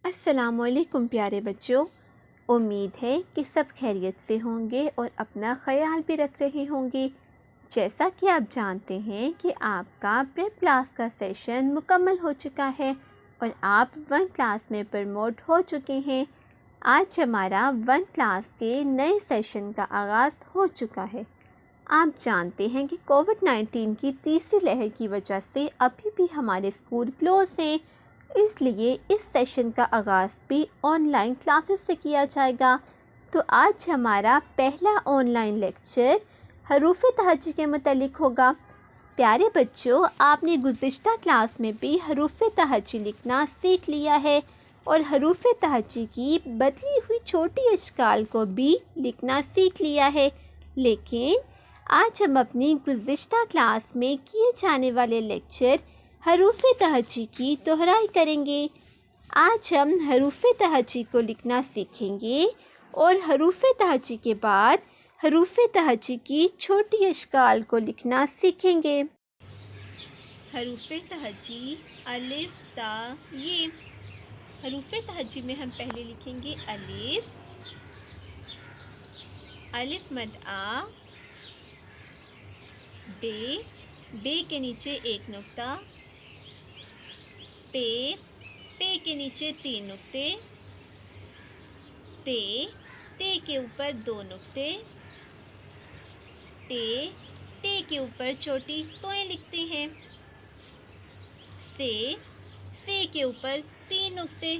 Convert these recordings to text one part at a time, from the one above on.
अस्सलामुअलैकुम प्यारे बच्चों। उम्मीद है कि सब खैरियत से होंगे और अपना ख्याल भी रख रहे होंगे। जैसा कि आप जानते हैं कि आपका प्रेप क्लास का सेशन मुकम्मल हो चुका है और आप 1 क्लास में प्रमोट हो चुके हैं। आज हमारा 1 क्लास के नए सेशन का आगाज़ हो चुका है। आप जानते हैं कि कोविड-19 की तीसरी लहर की वजह से अभी भी हमारे स्कूल क्लोज़ हैं, इसलिए इस सेशन का आगाज़ भी ऑनलाइन क्लासेस से किया जाएगा। तो आज हमारा पहला ऑनलाइन लेक्चर हरूफ़ तहज्जी के मुतालिक होगा। प्यारे बच्चों, आपने गुज़िश्ता क्लास में भी हरूफ़ तहज्जी लिखना सीख लिया है और हरूफ़ तहज्जी की बदली हुई छोटी अशकाल को भी लिखना सीख लिया है। लेकिन आज हम अपनी गुज़िश्ता क्लास में किए जाने वाले लेक्चर हरूफ़ तहज्जी की दोहराई करेंगे। आज हम हरूफ़ तहज्जी को लिखना सीखेंगे और हरूफ़ तहज्जी के बाद हरूफ़ तहज्जी की छोटी अशकाल को लिखना सीखेंगे। हरूफ़ तहज्जी अलिफ ता ये। हरूफ़ तहज्जी में हम पहले लिखेंगे अलिफ, अलिफ मद आ, बे, बे के नीचे एक नुक्ता, पे, पे के नीचे 3 नुक्ते, ते, ते के ऊपर 2 नुक्ते, टे, टे के ऊपर छोटी तोएं लिखते हैं, से के ऊपर 3 नुक्ते,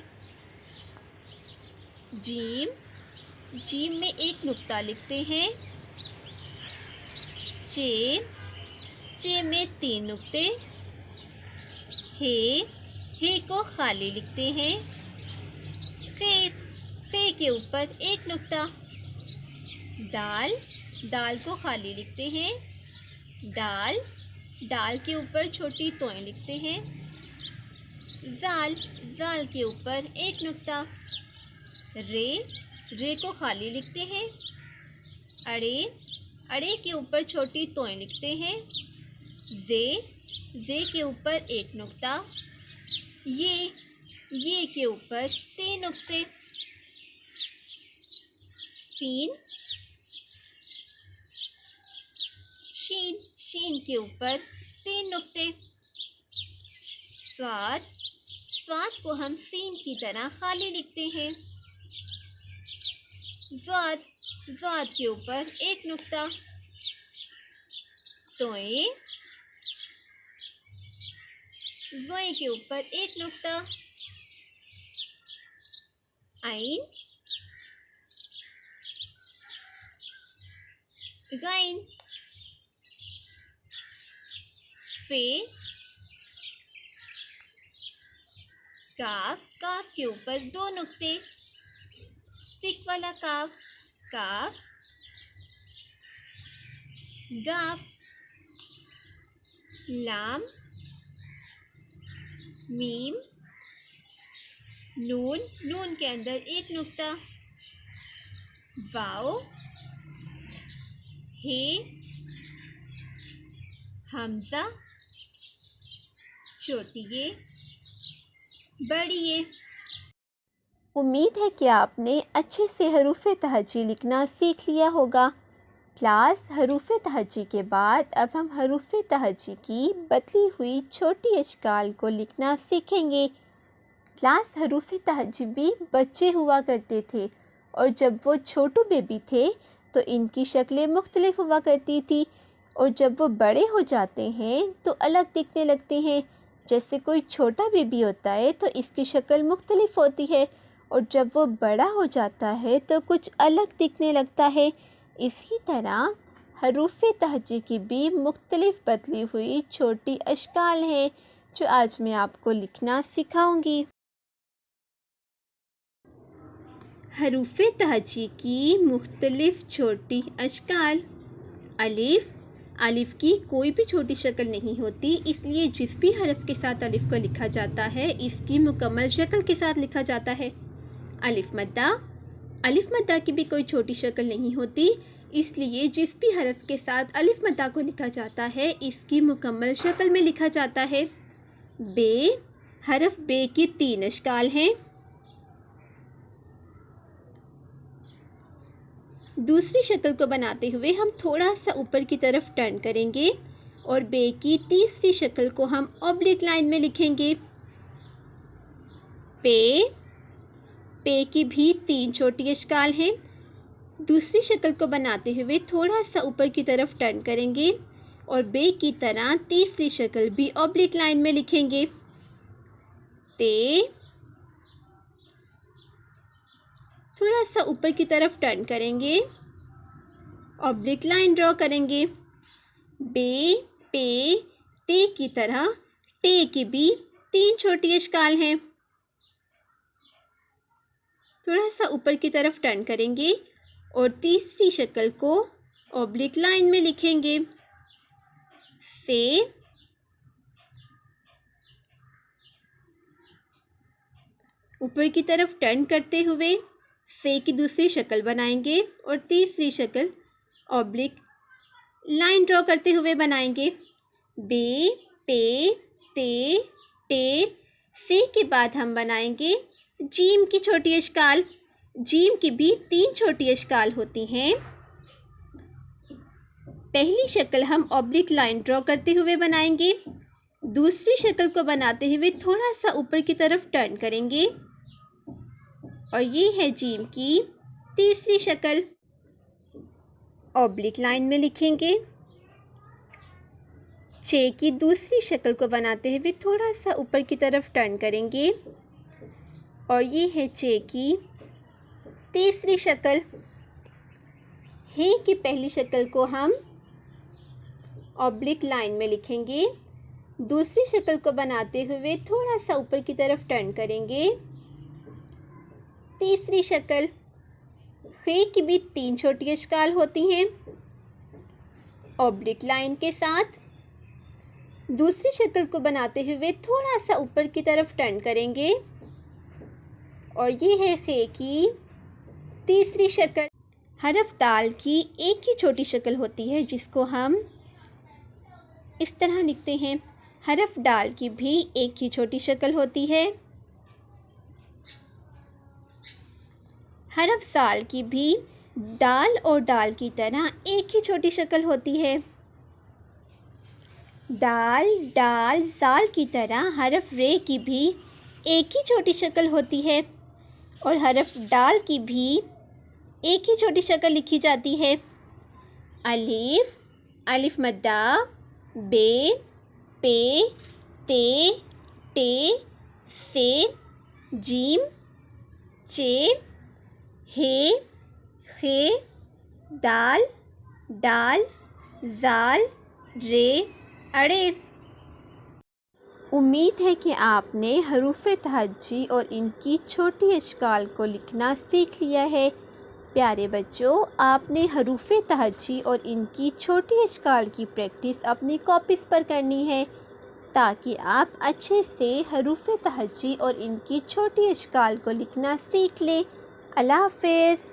जीम, जीम में 1 नुक्ता लिखते हैं, चे, चे में 3 नुक्ते, हे को खाली लिखते हैं, खे के ऊपर 1 नुक्ता, दाल, दाल को खाली लिखते हैं, डाल, डाल के ऊपर छोटी तोएं लिखते हैं, जाल, जाल के ऊपर 1 नुक्ता, रे को खाली लिखते हैं, अड़े, अड़े के ऊपर छोटी तोएं लिखते हैं, जे के ऊपर 1 नुक्ता, ये के ऊपर 3 नुक्ते, शीन के ऊपर 3 नुक्ते, स्वाद को हम सीन की तरह खाली लिखते हैं, ज़ाद के ऊपर 1 नुक्ता, तोएं, ज़ोएं के ऊपर 1 नुक्ता, आइन, गाइन, फे, काफ, काफ के ऊपर 2 नुक्ते, स्टिक वाला काफ, काफ, गाफ, लाम, मीम, नून के अंदर 1 नुक्ता, वाओ, हे, हमज़ा, छोटी ये, बड़ी ये। उम्मीद है कि आपने अच्छे से हरूफ़ तहज्जी लिखना सीख लिया होगा। क्लास हरूफ़ तहज्जी के बाद अब हम हरूफ़ तहज्जी की बदली हुई छोटी अशकाल को लिखना सीखेंगे। क्लास हरूफ़ तहज्जी भी बच्चे हुआ करते थे और जब वो छोटू बेबी थे तो इनकी शक्लें मुख्तलिफ हुआ करती थी और जब वो बड़े हो जाते हैं तो अलग दिखने लगते हैं। जैसे कोई छोटा बेबी होता है तो इसकी शक्ल मुख्तलिफ होती है और जब वो बड़ा हो जाता है तो कुछ अलग दिखने लगता है। इसी तरह हरूफ़ तहज्जी की भी मुख्तलिफ बदली हुई छोटी अशकाल हैं जो आज मैं आपको लिखना सिखाऊंगी। हरूफ़ तहज्जी की मुख्तलिफ छोटी अशकाल। अलिफ, अलिफ की कोई भी छोटी शक्ल नहीं होती, इसलिए जिस भी हरफ के साथ अलिफ को लिखा जाता है इसकी मुकम्मल शक्ल के साथ लिखा जाता है। अलिफ मद्दा, अलिफ मद्दा की भी कोई छोटी शक्ल नहीं होती, इसलिए जिस भी हरफ के साथ अलिफ मद्दा को लिखा जाता है इसकी मुकम्मल शक्ल में लिखा जाता है। बे, हरफ बे की 3 अशकाल हैं। दूसरी शक्ल को बनाते हुए हम थोड़ा सा ऊपर की तरफ टर्न करेंगे और बे की तीसरी शक्ल को हम ऑब्लिक लाइन में लिखेंगे। पे की भी 3 छोटी अश्काल हैं। दूसरी शक्ल को बनाते हुए थोड़ा सा ऊपर की तरफ टर्न करेंगे और बे की तरह तीसरी शक्ल भी ऑब्लिक लाइन में लिखेंगे। थोड़ा सा ऊपर की तरफ टर्न करेंगे, ऑब्लिक लाइन ड्रॉ करेंगे। बे, पे, टे की तरह टे की भी 3 छोटी अश्काल हैं। थोड़ा सा ऊपर की तरफ टर्न करेंगे और तीसरी शक्ल को ऑब्लिक लाइन में लिखेंगे। से, ऊपर की तरफ टर्न करते हुए से की दूसरी शक्ल बनाएंगे और तीसरी शक्ल ऑब्लिक लाइन ड्रॉ करते हुए बनाएंगे। बे, पे, ते, टे, से के बाद हम बनाएंगे जीम की छोटी अश्काल। जीम की भी 3 छोटी अश्काल होती हैं। पहली शक्ल हम ऑब्लिक लाइन ड्रॉ करते हुए बनाएंगे। दूसरी शक्ल को बनाते हुए थोड़ा सा ऊपर की तरफ टर्न करेंगे और ये है जीम की तीसरी शक्ल। ऑब्लिक लाइन में लिखेंगे। चे की दूसरी शक्ल को बनाते हुए थोड़ा सा ऊपर की तरफ टर्न करेंगे और ये है चे की तीसरी शक्ल। हे की पहली शक्ल को हम ऑब्लिक लाइन में लिखेंगे। दूसरी शक्ल को बनाते हुए थोड़ा सा ऊपर की तरफ टर्न करेंगे। तीसरी शक्ल। हे की भी 3 छोटी अश्काल होती हैं ऑब्लिक लाइन के साथ। दूसरी शक्ल को बनाते हुए थोड़ा सा ऊपर की तरफ टर्न करेंगे और ये है खे की तीसरी शक्ल। हरफ दाल की एक ही छोटी शक्ल होती है जिसको हम इस तरह लिखते हैं। हरफ दाल की भी एक ही छोटी शक्ल होती है। हरफ साल की भी दाल और दाल की तरह एक ही छोटी शक्ल होती है। दाल, डाल, साल की तरह हरफ रे की भी एक ही छोटी शक्ल होती है और हरफ डाल की भी एक ही छोटी शक्ल लिखी जाती है। अलिफ, अलिफ मद्दा, बे, पे, ते, टे, से, जीम, चे, हे, खे, दाल, डाल, जाल, रे, अड़े। उम्मीद है कि आपने हरूफ तहज्जी और इनकी छोटी अश्काल को लिखना सीख लिया है। प्यारे बच्चों, आपने हरूफ तहज्जी और इनकी छोटी अश्काल की प्रैक्टिस अपनी कॉपीज़ पर करनी है ताकि आप अच्छे से हरूफ तहज्जी और इनकी छोटी अश्काल को लिखना सीख लें। अल्लाह हाफ़िज़।